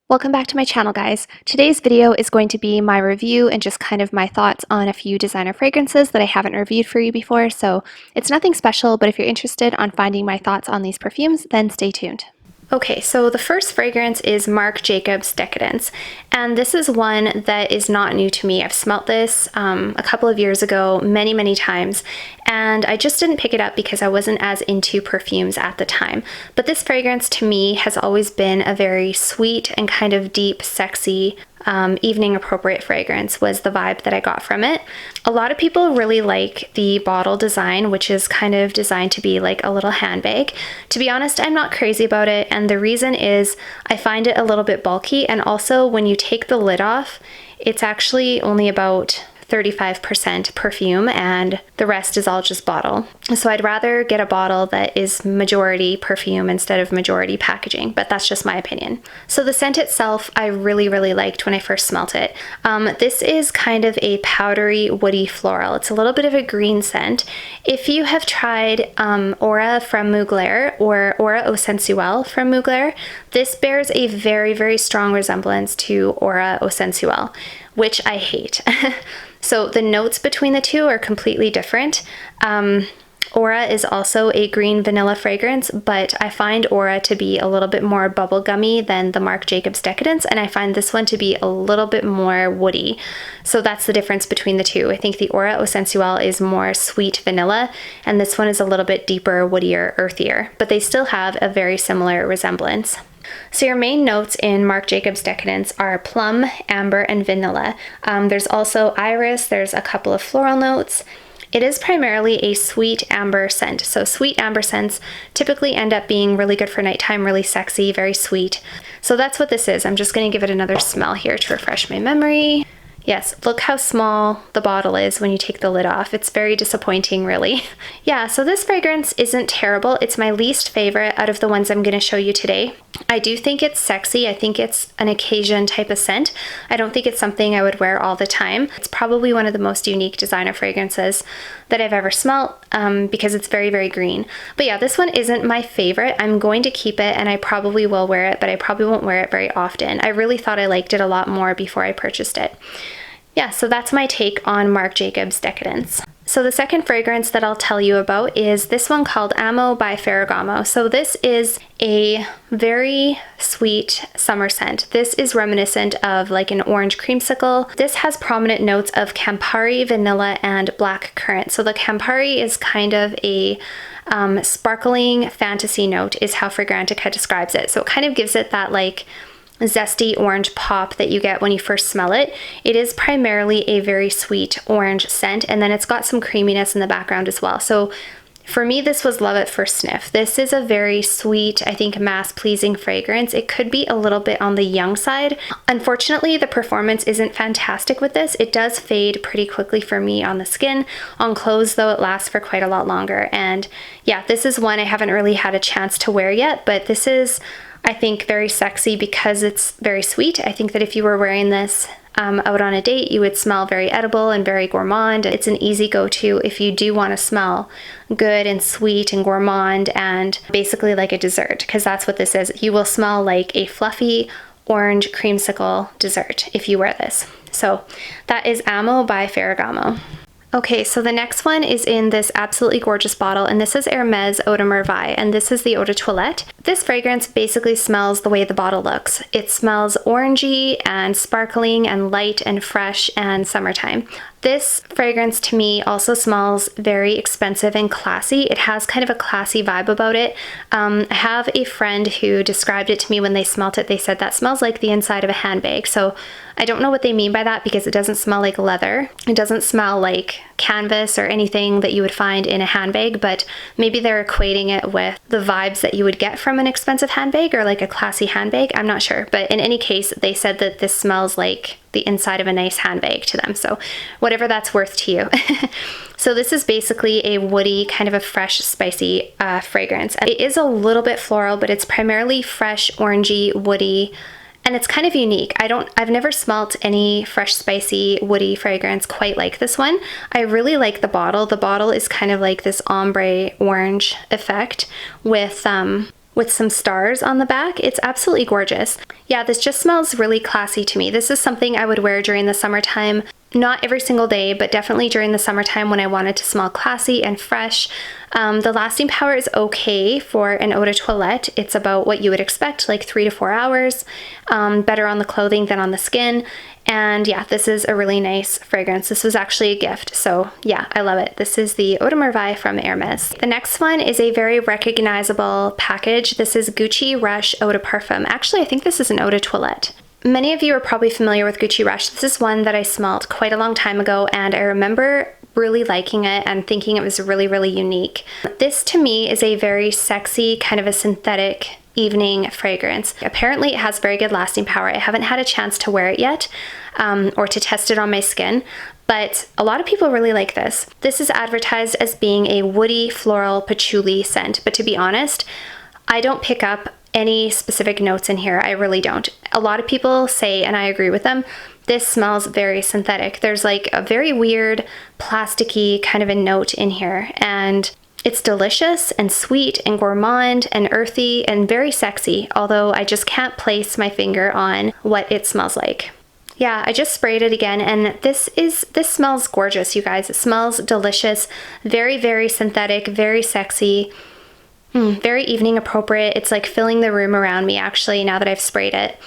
Welcome back to my channel, guys. Today's video is going to be my review and just kind of my thoughts on a few designer fragrances that I haven't reviewed for you before, so it's nothing special, but if you're interested on finding my thoughts on these perfumes, then stay tuned. Okay, so the first fragrance is Marc Jacobs Decadence, and this is one that is not new to me. I've smelt this a couple of years ago many times, and I just didn't pick it up because I wasn't as into perfumes at the time. But this fragrance to me has always been a very sweet and kind of deep, sexy, evening appropriate fragrance was the vibe that I got from it. A lot of people really like the bottle design, which is kind of designed to be like a little handbag. To be honest, I'm not crazy about it, and the reason is I find it a little bit bulky, and also when you take the lid off, it's actually only about 35% perfume and the rest is all just bottle. So I'd rather get a bottle that is majority perfume instead of majority packaging, but that's just my opinion. So the scent itself, I really liked when I first smelt it. This is kind of a powdery, woody floral. It's a little bit of a green scent. If you have tried Aura from Mugler or Aura Eau Sensuelle from Mugler, this bears a very strong resemblance to Aura Eau Sensuelle, which I hate. So the notes between the two are completely different. Aura is also a green vanilla fragrance, but I find Aura to be a little bit more bubblegummy than the Marc Jacobs Decadence, and I find this one to be a little bit more woody. So that's the difference between the two. I think the Aura Eau Sensuelle is more sweet vanilla, and this one is a little bit deeper, woodier, earthier, but they still have a very similar resemblance. So your main notes in Marc Jacobs Decadence are plum, amber, and vanilla. There's also iris, there's a couple of floral notes. It is primarily a sweet amber scent. So sweet amber scents typically end up being really good for nighttime, really sexy, very sweet. So that's what this is. I'm just going to give it another smell here to refresh my memory. Yes, look how small the bottle is when you take the lid off. It's very disappointing, really. Yeah, so this fragrance isn't terrible. It's my least favorite out of the ones I'm going to show you today. I do think it's sexy. I think it's an occasion type of scent. I don't think it's something I would wear all the time. It's probably one of the most unique designer fragrances that I've ever smelt because it's very green. But yeah, this one isn't my favorite. I'm going to keep it and I probably will wear it, but I probably won't wear it very often. I really thought I liked it a lot more before I purchased it. Yeah, so that's my take on Marc Jacobs Decadence. So the second fragrance that I'll tell you about is this one called Amo by Ferragamo. So this is a very sweet summer scent. This is reminiscent of like an orange creamsicle. This has prominent notes of Campari, vanilla, and black currant. So the Campari is kind of a sparkling fantasy note is how Fragrantica describes it. So it kind of gives it that like zesty orange pop that you get when you first smell it. It is primarily a very sweet orange scent, and then it's got some creaminess in the background as well. So for me, this was love at first sniff. This is a very sweet, I think, mass-pleasing fragrance. It could be a little bit on the young side. Unfortunately, the performance isn't fantastic with this. It does fade pretty quickly for me on the skin. On clothes, though, it lasts for quite a lot longer. And yeah, this is one I haven't really had a chance to wear yet, but this is, I think, very sexy because it's very sweet. I think that if you were wearing this out on a date, you would smell very edible and very gourmand. It's an easy go-to if you do want to smell good and sweet and gourmand and basically like a dessert, because that's what this is. You will smell like a fluffy orange creamsicle dessert if you wear this. So that is Amo by Ferragamo. Okay, so the next one is in this absolutely gorgeous bottle, and this is Hermes Eau de Merveilles, and this is the Eau de Toilette. This fragrance basically smells the way the bottle looks. It smells orangey and sparkling and light and fresh and summertime. This fragrance to me also smells very expensive and classy. It has kind of a classy vibe about it. I have a friend who described it to me when they smelt it. They said that smells like the inside of a handbag. So I don't know what they mean by that because it doesn't smell like leather. It doesn't smell like canvas or anything that you would find in a handbag, but maybe they're equating it with the vibes that you would get from an expensive handbag or like a classy handbag. I'm not sure, but in any case, they said that this smells like the inside of a nice handbag to them. So whatever that's worth to you. So this is basically a woody, kind of a fresh, spicy fragrance. It is a little bit floral, but it's primarily fresh, orangey, woody, and it's kind of unique. I've never smelt any fresh, spicy, woody fragrance quite like this one. I really like the bottle. The bottle is kind of like this ombre orange effect with with some stars on the back. It's absolutely gorgeous. Yeah, this just smells really classy to me. This is something I would wear during the summertime. Not every single day, but definitely during the summertime when I wanted to smell classy and fresh. The lasting power is okay for an eau de toilette. It's about what you would expect, like 3 to 4 hours. Better on the clothing than on the skin. And yeah, this is a really nice fragrance. This was actually a gift, so yeah, I love it. This is the Eau de Merveilles from Hermes. The next one is a very recognizable package. This is Gucci Ruch Eau de Parfum. Actually, I think this is an eau de toilette. Many of you are probably familiar with Gucci Ruch. This is one that I smelled quite a long time ago, and I remember really liking it and thinking it was really, really unique. This to me is a very sexy, kind of a synthetic evening fragrance. Apparently it has very good lasting power. I haven't had a chance to wear it yet or to test it on my skin, but a lot of people really like this. This is advertised as being a woody, floral, patchouli scent, but to be honest, I don't pick up any specific notes in here. I really don't. A lot of people say, and I agree with them, this smells very synthetic. There's like a very weird plasticky kind of a note in here, and it's delicious and sweet and gourmand and earthy and very sexy, although I just can't place my finger on what it smells like. Yeah, I just sprayed it again, and this smells gorgeous, you guys. It smells delicious, very, very synthetic, very sexy, very evening appropriate. It's like filling the room around me actually now that I've sprayed it.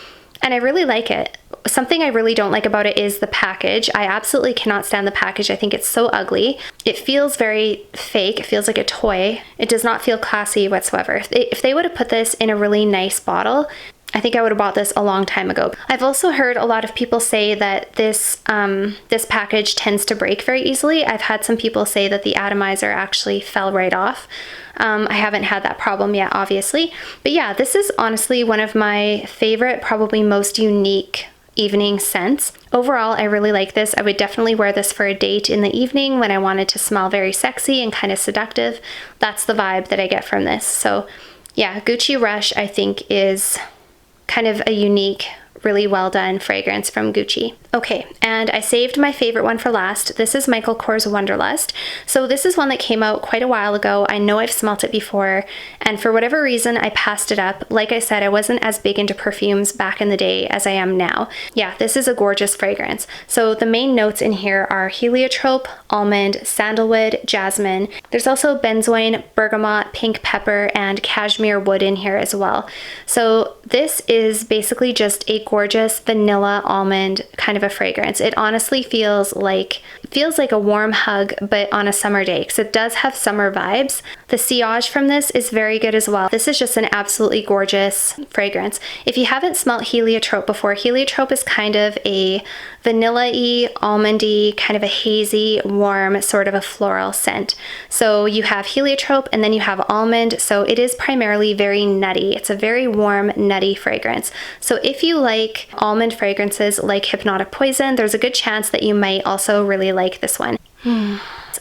And I really like it. Something I really don't like about it is the package. I absolutely cannot stand the package. I think it's so ugly. It feels very fake. It feels like a toy. It does not feel classy whatsoever. If they would have put this in a really nice bottle, I think I would have bought this a long time ago. I've also heard a lot of people say that this package tends to break very easily. I've had some people say that the atomizer actually fell right off. I haven't had that problem yet, obviously. But yeah, this is honestly one of my favorite, probably most unique evening scents. Overall, I really like this. I would definitely wear this for a date in the evening when I wanted to smell very sexy and kind of seductive. That's the vibe that I get from this. So yeah, Gucci Ruch I think is kind of a unique, really well done fragrance from Gucci. Okay, and I saved my favorite one for last. This is Michael Kors Wonderlust. So this is one that came out quite a while ago. I know I've smelt it before, and for whatever reason, I passed it up. Like I said, I wasn't as big into perfumes back in the day as I am now. Yeah, this is a gorgeous fragrance. So the main notes in here are heliotrope, almond, sandalwood, jasmine. There's also benzoin, bergamot, pink pepper, and cashmere wood in here as well. So this is basically just a gorgeous vanilla almond kind of a fragrance. It honestly feels like a warm hug, but on a summer day, because it does have summer vibes. The sillage from this is very good as well. This is just an absolutely gorgeous fragrance. If you haven't smelt heliotrope before, heliotrope is kind of a vanilla-y, almondy, kind of a hazy, warm, sort of a floral scent. So you have heliotrope and then you have almond, so it is primarily very nutty. It's a very warm, nutty fragrance. So if you like almond fragrances like Hypnotic Poison, there's a good chance that you might also really like this one.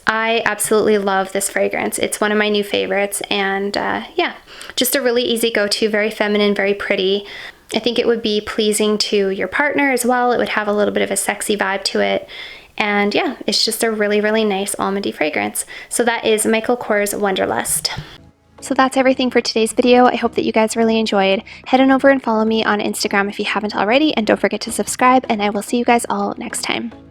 I absolutely love this fragrance. It's one of my new favorites, and yeah, just a really easy go-to, very feminine, very pretty. I think it would be pleasing to your partner as well. It would have a little bit of a sexy vibe to it. And yeah, it's just a really, really nice almondy fragrance. So that is Michael Kors Wonderlust. So that's everything for today's video. I hope that you guys really enjoyed. Head on over and follow me on Instagram if you haven't already, and don't forget to subscribe, and I will see you guys all next time.